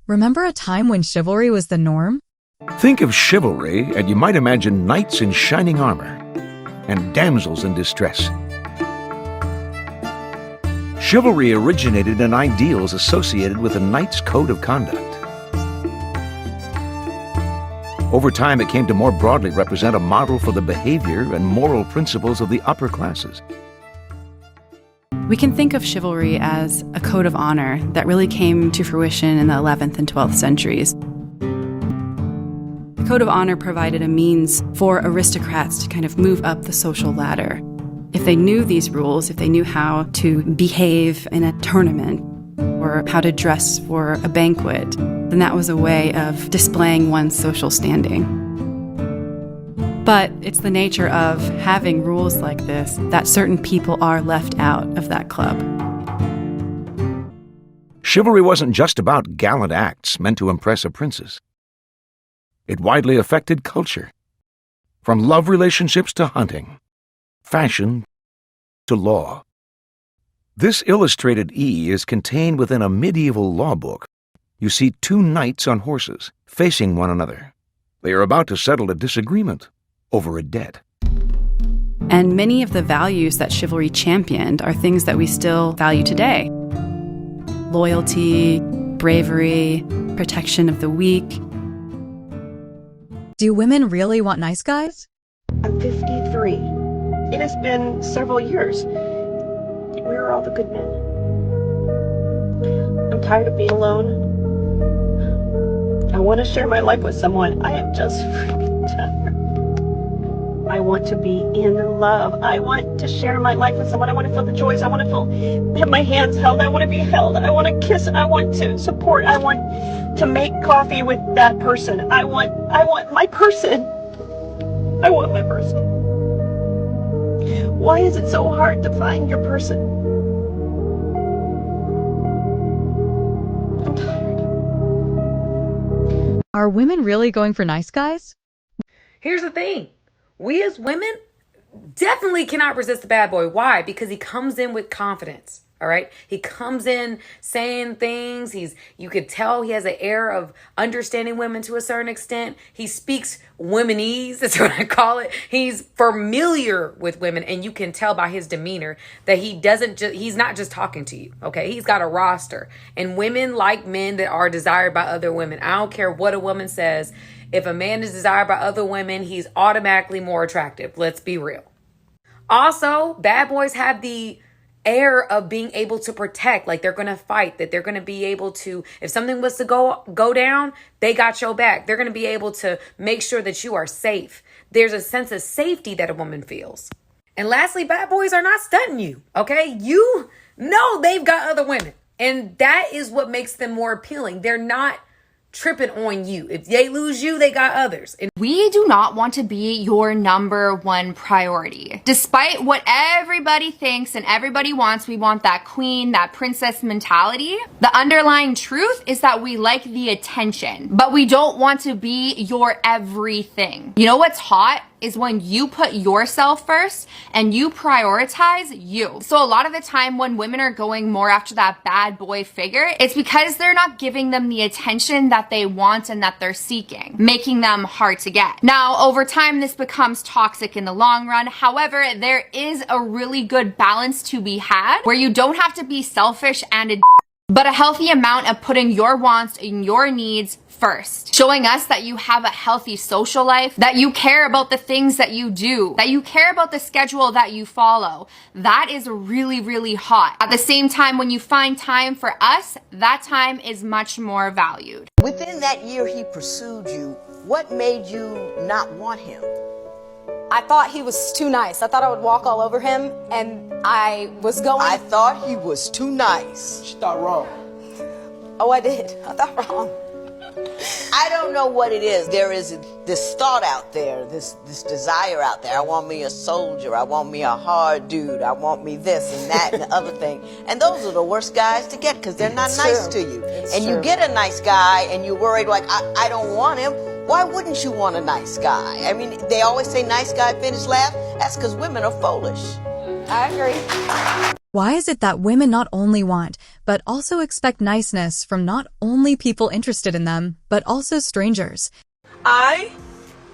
Remember a time when chivalry was the norm? Think of chivalry, and you might imagine knights in shining armor and damsels in distress. Chivalry originated in ideals associated with a knight's code of conduct. Over time, it came to more broadly represent a model for the behavior and moral principles of the upper classes. We can think of chivalry as a code of honor that really came to fruition in the 11th and 12th centuries. The code of honor provided a means for aristocrats to kind of move up the social ladder. If they knew these rules, if they knew how to behave in a tournament or how to dress for a banquet, then that was a way of displaying one's social standing. But it's the nature of having rules like this that certain people are left out of that club. Chivalry wasn't just about gallant acts meant to impress a princess. It widely affected culture, from love relationships to hunting, fashion to law. This illustrated E is contained within a medieval law book. You see two knights on horses facing one another. They are about to settle a disagreement over a debt. And many of the values that chivalry championed are things that we still value today. Loyalty, bravery, protection of the weak. Do women really want nice guys? I'm 53. It has been several years. Where are all the good men? I'm tired of being alone. I want to share my life with someone. I am just freaking tired. I want to be in love. I want to share my life with someone. I want to feel the joys. I want to have my hands held. I want to be held. I want to kiss. I want to support. I want to make coffee with that person. I want my person. I want my person. Why is it so hard to find your person? I'm tired. Are women really going for nice guys? Here's the thing. We as women definitely cannot resist the bad boy. Why? Because he comes in with confidence. All right. He comes in saying things. You could tell he has an air of understanding women to a certain extent. He speaks womenese. That's what I call it. He's familiar with women, and you can tell by his demeanor that he's not just talking to you. Okay. He's got a roster, and women like men that are desired by other women. I don't care what a woman says. If a man is desired by other women, he's automatically more attractive. Let's be real. Also, bad boys have the air of being able to protect, like they're going to fight, that they're going to be able to, if something was to go down, they got your back. They're going to be able to make sure that you are safe. There's a sense of safety that a woman feels. And lastly, bad boys are not stunting you, okay? You know they've got other women, and that is what makes them more appealing. They're not tripping on you. If they lose you, they got others. And we do not want to be your number one priority. Despite what everybody thinks and everybody wants, we want that queen, that princess mentality. The underlying truth is that we like the attention, but we don't want to be your everything. You know what's hot? Is when you put yourself first and you prioritize you. So a lot of the time when women are going more after that bad boy figure, it's because they're not giving them the attention that they want and that they're seeking, making them hard to get. Now, over time, this becomes toxic in the long run. However, there is a really good balance to be had where you don't have to be selfish and but a healthy amount of putting your wants and your needs first, showing us that you have a healthy social life, that you care about the things that you do, that you care about the schedule that you follow. That is really, really hot. At the same time, when you find time for us, that time is much more valued. Within that year he pursued you, what made you not want him? I thought he was too nice. I thought I would walk all over him, and I thought he was too nice. She thought wrong. Oh, I did. I thought wrong. I don't know what it is. There is this thought out there, this desire out there. I want me a soldier. I want me a hard dude. I want me this and that and the other thing. And those are the worst guys to get because they're not nice to you. And you get a nice guy and you're worried like, I don't want him. Why wouldn't you want a nice guy? I mean, they always say nice guy finish last. That's because women are foolish. I agree. Why is it that women not only want, but also expect niceness from not only people interested in them, but also strangers. I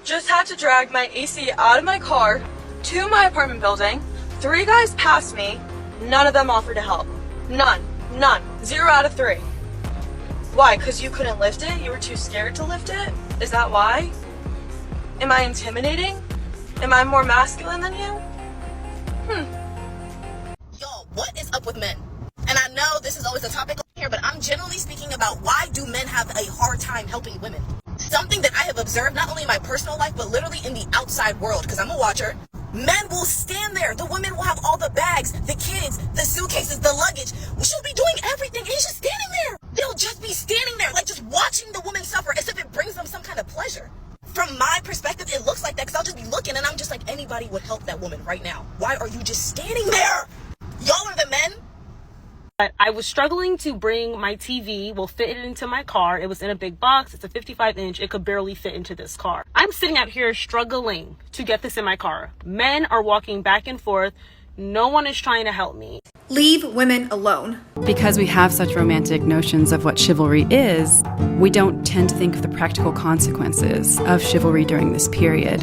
just had to drag my AC out of my car to my apartment building. 3 guys passed me. None of them offered to help. None. 0 out of 3. Why? Because you couldn't lift it? You were too scared to lift it? Is that why? Am I intimidating? Am I more masculine than you? Yo, what is up with men? And I know this is always a topic here, but I'm generally speaking about why do men have a hard time helping women? Something that I have observed not only in my personal life, but literally in the outside world, because I'm a watcher. Men will stand there. The women will have all the bags, the kids, the suitcases, the luggage. She'll be doing everything, and he's just standing there. They'll just be standing there, like just watching the woman suffer as if it brings them some kind of pleasure. From my perspective, it looks like that because I'll just be looking and I'm just like, anybody would help that woman right now. Why are you just standing there? Y'all are the men. I was struggling to bring my TV, fit it into my car. It was in a big box. It's a 55-inch. It could barely fit into this car. I'm sitting out here struggling to get this in my car. Men are walking back and forth. No one is trying to help me. Leave women alone. Because we have such romantic notions of what chivalry is, we don't tend to think of the practical consequences of chivalry during this period.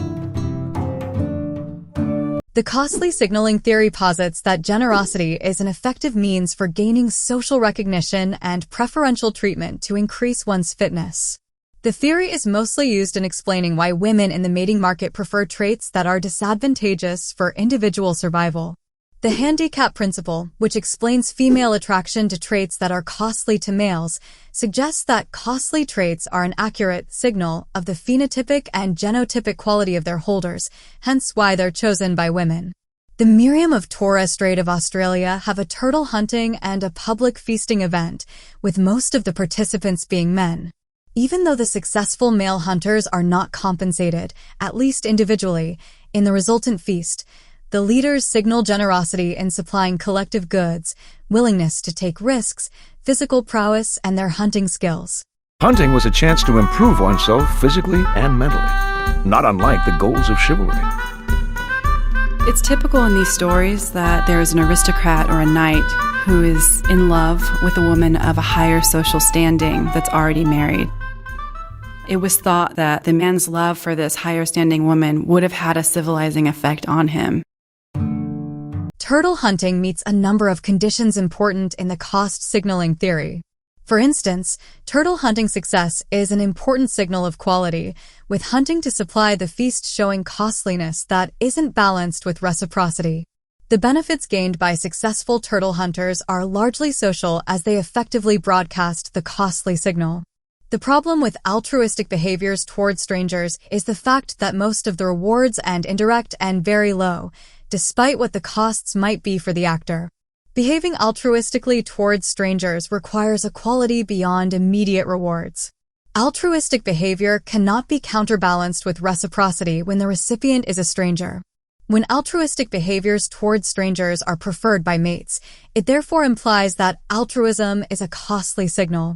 The costly signaling theory posits that generosity is an effective means for gaining social recognition and preferential treatment to increase one's fitness. The theory is mostly used in explaining why women in the mating market prefer traits that are disadvantageous for individual survival. The handicap principle, which explains female attraction to traits that are costly to males, suggests that costly traits are an accurate signal of the phenotypic and genotypic quality of their holders, hence why they're chosen by women. The Miriam of Torres Strait of Australia have a turtle hunting and a public feasting event, with most of the participants being men. Even though the successful male hunters are not compensated, at least individually, in the resultant feast, the leaders signal generosity in supplying collective goods, willingness to take risks, physical prowess, and their hunting skills. Hunting was a chance to improve oneself physically and mentally, not unlike the goals of chivalry. It's typical in these stories that there is an aristocrat or a knight who is in love with a woman of a higher social standing that's already married. It was thought that the man's love for this higher standing woman would have had a civilizing effect on him. Turtle hunting meets a number of conditions important in the cost signaling theory. For instance, turtle hunting success is an important signal of quality, with hunting to supply the feast showing costliness that isn't balanced with reciprocity. The benefits gained by successful turtle hunters are largely social as they effectively broadcast the costly signal. The problem with altruistic behaviors towards strangers is the fact that most of the rewards are indirect and very low, despite what the costs might be for the actor. Behaving altruistically towards strangers requires a quality beyond immediate rewards. Altruistic behavior cannot be counterbalanced with reciprocity when the recipient is a stranger. When altruistic behaviors towards strangers are preferred by mates, it therefore implies that altruism is a costly signal.